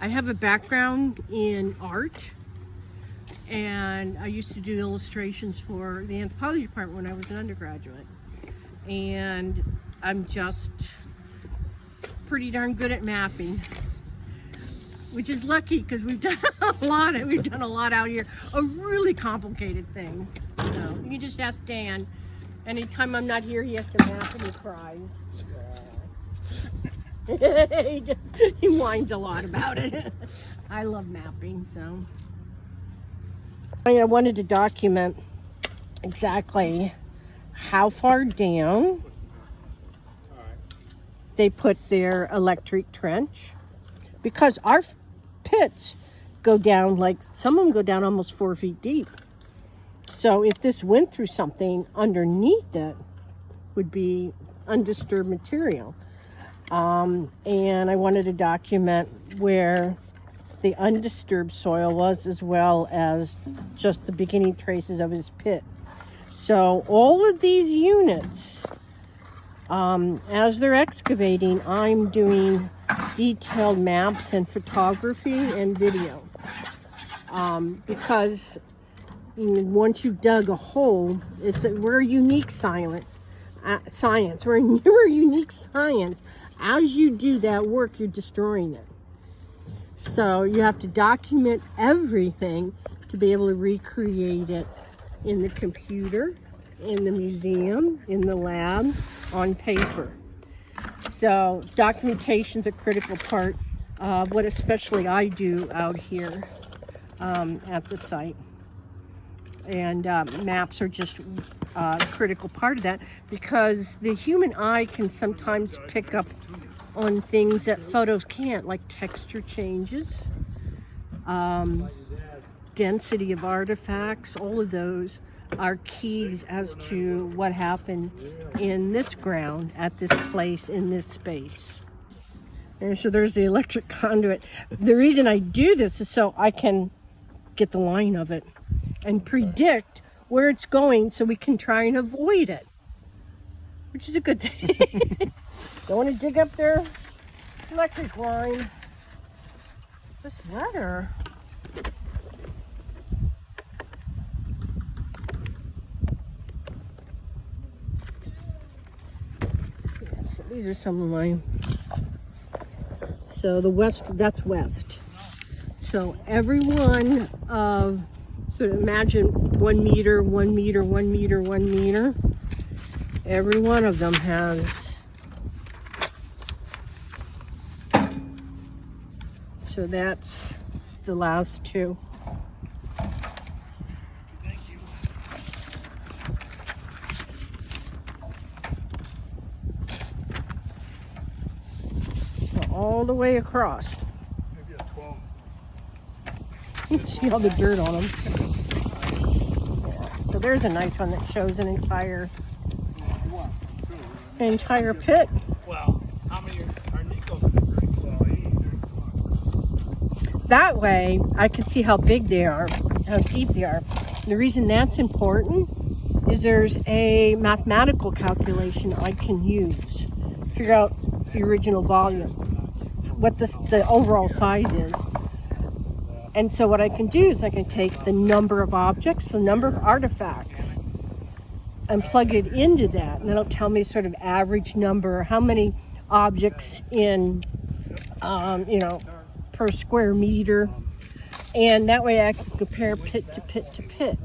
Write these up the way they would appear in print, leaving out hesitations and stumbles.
I have a background in art, and I used to do illustrations for the anthropology department when I was an undergraduate. And I'm just pretty darn good at mapping, which is lucky because we've done a lot out here of really complicated things. So you can just ask Dan. Anytime I'm not here, he has to map and he cries. He whines a lot about it. I love mapping, so. I wanted to document exactly how far down they put their electric trench, because our pits go down, like some of them go down almost 4 feet deep. So if this went through something, underneath it would be undisturbed material. And I wanted to document where the undisturbed soil was, as well as just the beginning traces of his pit. So all of these units, as they're excavating, I'm doing detailed maps and photography and video. Because once you've dug a hole, we're a unique science. We're a unique science. As you do that work, you're destroying it. So you have to document everything to be able to recreate it in the computer, in the museum, in the lab, on paper. So documentation's a critical part of what especially I do out here at the site. And maps are just a critical part of that, because the human eye can sometimes pick up on things that photos can't, like texture changes, density of artifacts. All of those are keys as to what happened in this ground, at this place, in this space. And so there's the electric conduit. The reason I do this is so I can get the line of it and predict where it's going, so we can try and avoid it, which is a good thing. Don't want to dig up their electric line. This weather. Yeah, so these are some of mine. So the west, that's west. So every one of, so imagine 1 meter, 1 meter, 1 meter, 1 meter. Every one of them has. So that's the last two. So all the way across. Maybe a 12. You can see all the dirt on them. Yeah. So there's a nice one that shows an entire pit. Well, how many are Nico? That way, I can see how big they are, how deep they are. The reason that's important is there's a mathematical calculation I can use to figure out the original volume, what the overall size is. And so what I can do is I can take the number of objects, the number of artifacts, and plug it into that. And that'll tell me sort of average number, how many objects in, per square meter. And that way I can compare pit to pit to pit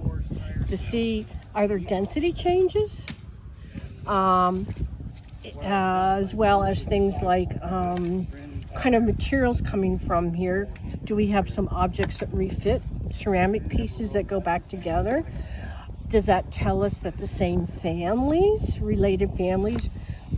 to see are there density changes, as well as things like kind of materials coming from here. Do we have some objects that refit, ceramic pieces that go back together? Does that tell us that the same families, related families,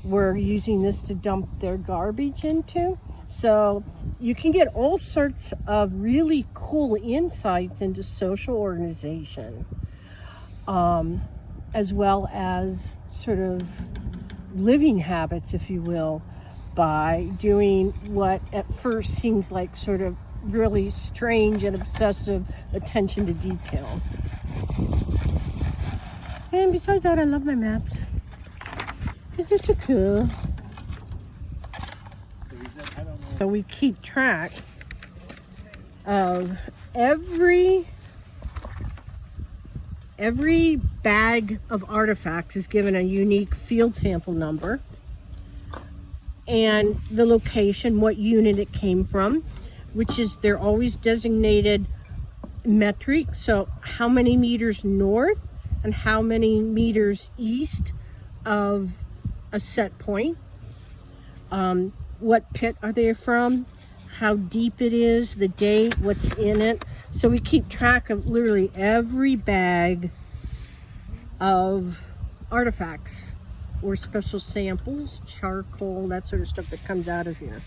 were using this to dump their garbage into? So you can get all sorts of really cool insights into social organization, as well as sort of living habits, if you will, by doing what at first seems like sort of really strange and obsessive attention to detail. And besides that, I love my maps, because they're so cool. So we keep track of every bag of artifacts is given a unique field sample number and the location, what unit it came from, which is they're always designated metric. So how many meters north and how many meters east of a set point. What pit are they from? How deep it is, the date, what's in it. So we keep track of literally every bag of artifacts or special samples, charcoal, that sort of stuff that comes out of here.